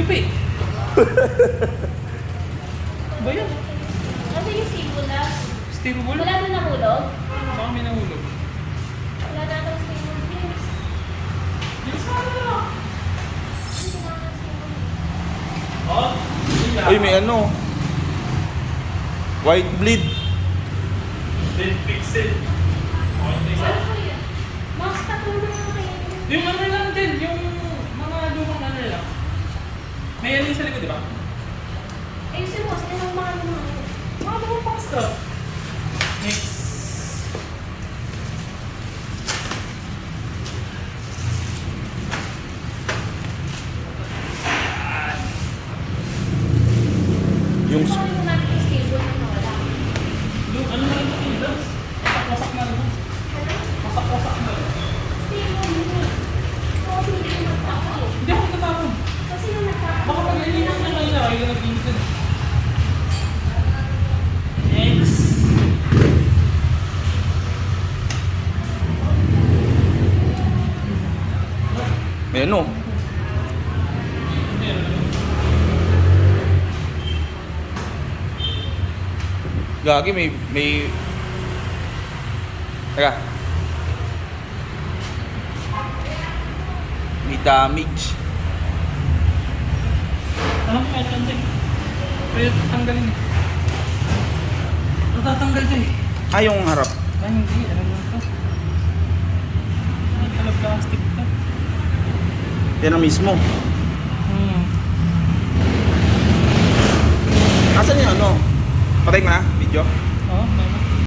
Yupi! Ba yan? Ano yung stimula? Stable? Wala na nahulog? Baka may nahulog. Wala na itong stimula. Yung sana na lang. Hindi na ang stimula. Oh, Uy, may ano. White bleed. Then pixel. Okay, pixel. Ano ko yun? Mas katulong na kayo. Yung ano lang din, yung mga lumang ano lang. May ano yung sa likod, di ba? Ayusin mo, sila ng mga naman. Mga lumang box ka. Next. Yung... Ano yung natin yung stable na nawala? Yung ano na rin ito, Tilas? Wasak-wasak na rin. Ano? Wasak-wasak na rin. Stable yun. Kasi hindi ko nagtapos. Hindi ako natapon. Kasi yung nagtapos. Baka pag nalinis na lang yun, ay nag-init. Next. May ano. Gagi, may... Teka. May damage. Alam ko meron din. Pwede tatanggalin eh. Natatanggal dyan eh. Ah, yung harap. Ay, hindi. Alam mo ito. Hindi pala plastic ito. Yan ang mismo. Asan yung ano? Patay mo na? Video? Oo,